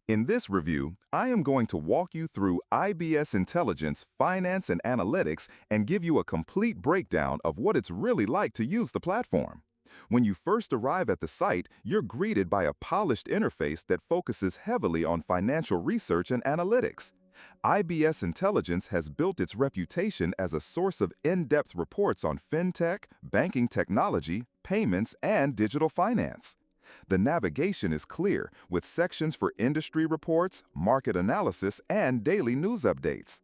In this review, I am going to walk you through IBS Intelligence, Finance, and Analytics and give you a complete breakdown of what it's really like to use the platform. When you first arrive at the site, you're greeted by a polished interface that focuses heavily on financial research and analytics. IBS Intelligence has built its reputation as a source of in-depth reports on fintech, banking technology, payments, and digital finance. The navigation is clear, with sections for industry reports, market analysis, and daily news updates.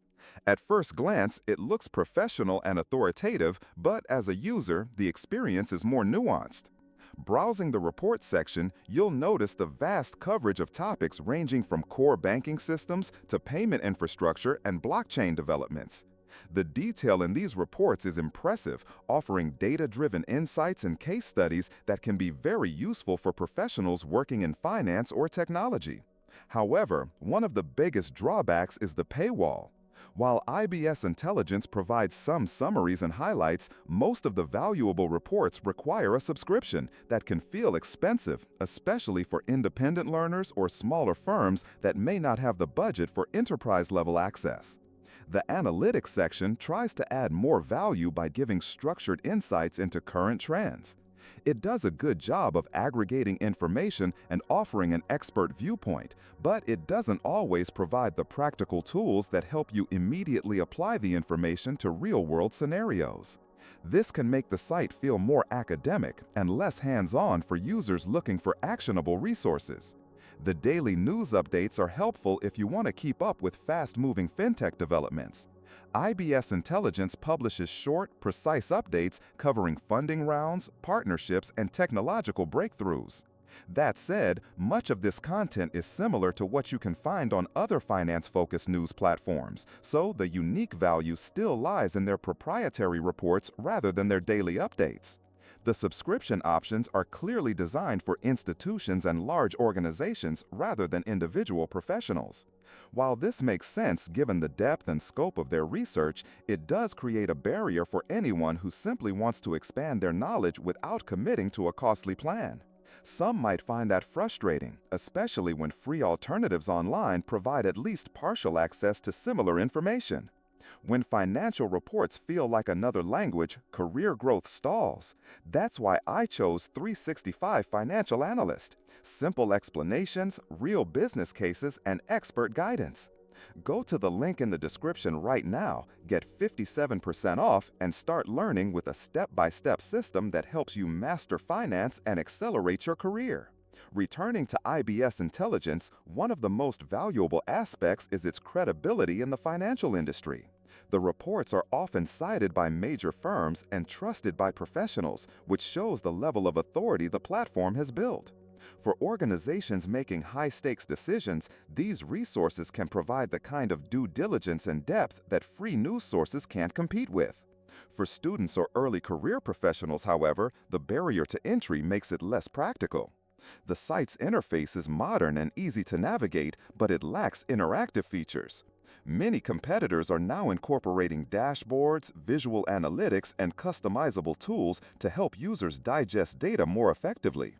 At first glance, it looks professional and authoritative, but as a user, the experience is more nuanced. Browsing the reports section, you'll notice the vast coverage of topics ranging from core banking systems to payment infrastructure and blockchain developments. The detail in these reports is impressive, offering data-driven insights and case studies that can be very useful for professionals working in finance or technology. However, one of the biggest drawbacks is the paywall. While IBS Intelligence provides some summaries and highlights, most of the valuable reports require a subscription that can feel expensive, especially for independent learners or smaller firms that may not have the budget for enterprise-level access. The Analytics section tries to add more value by giving structured insights into current trends. It does a good job of aggregating information and offering an expert viewpoint, but it doesn't always provide the practical tools that help you immediately apply the information to real-world scenarios. This can make the site feel more academic and less hands-on for users looking for actionable resources. The daily news updates are helpful if you want to keep up with fast-moving fintech developments. IBS Intelligence publishes short, precise updates covering funding rounds, partnerships, and technological breakthroughs. That said, much of this content is similar to what you can find on other finance-focused news platforms, so the unique value still lies in their proprietary reports rather than their daily updates. The subscription options are clearly designed for institutions and large organizations rather than individual professionals. While this makes sense given the depth and scope of their research, it does create a barrier for anyone who simply wants to expand their knowledge without committing to a costly plan. Some might find that frustrating, especially when free alternatives online provide at least partial access to similar information. When financial reports feel like another language, career growth stalls. That's why I chose 365 Financial Analyst. Simple explanations, real business cases, and expert guidance. Go to the link in the description right now, get 57% off, and start learning with a step-by-step system that helps you master finance and accelerate your career. Returning to IBS Intelligence, one of the most valuable aspects is its credibility in the financial industry. The reports are often cited by major firms and trusted by professionals, which shows the level of authority the platform has built. For organizations making high-stakes decisions, these resources can provide the kind of due diligence and depth that free news sources can't compete with. For students or early career professionals, however, the barrier to entry makes it less practical. The site's interface is modern and easy to navigate, but it lacks interactive features. Many competitors are now incorporating dashboards, visual analytics, and customizable tools to help users digest data more effectively.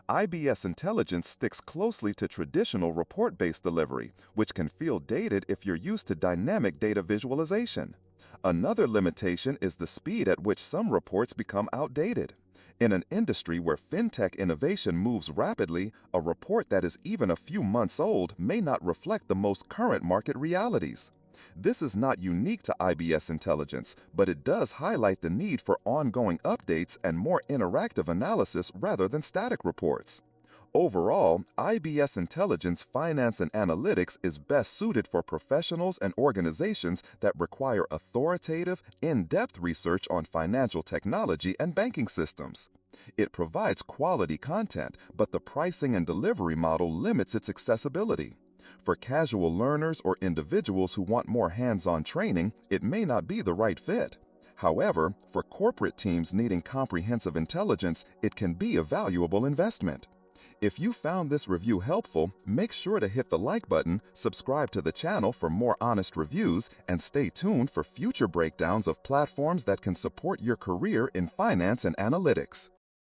IBS Intelligence sticks closely to traditional report-based delivery, which can feel dated if you're used to dynamic data visualization. Another limitation is the speed at which some reports become outdated. In an industry where fintech innovation moves rapidly, a report that is even a few months old may not reflect the most current market realities. This is not unique to IBS Intelligence, but it does highlight the need for ongoing updates and more interactive analysis rather than static reports. Overall, IBS Intelligence, Finance, and Analytics is best suited for professionals and organizations that require authoritative, in-depth research on financial technology and banking systems. It provides quality content, but the pricing and delivery model limits its accessibility. For casual learners or individuals who want more hands-on training, it may not be the right fit. However, for corporate teams needing comprehensive intelligence, it can be a valuable investment. If you found this review helpful, make sure to hit the like button, subscribe to the channel for more honest reviews, and stay tuned for future breakdowns of platforms that can support your career in finance and analytics.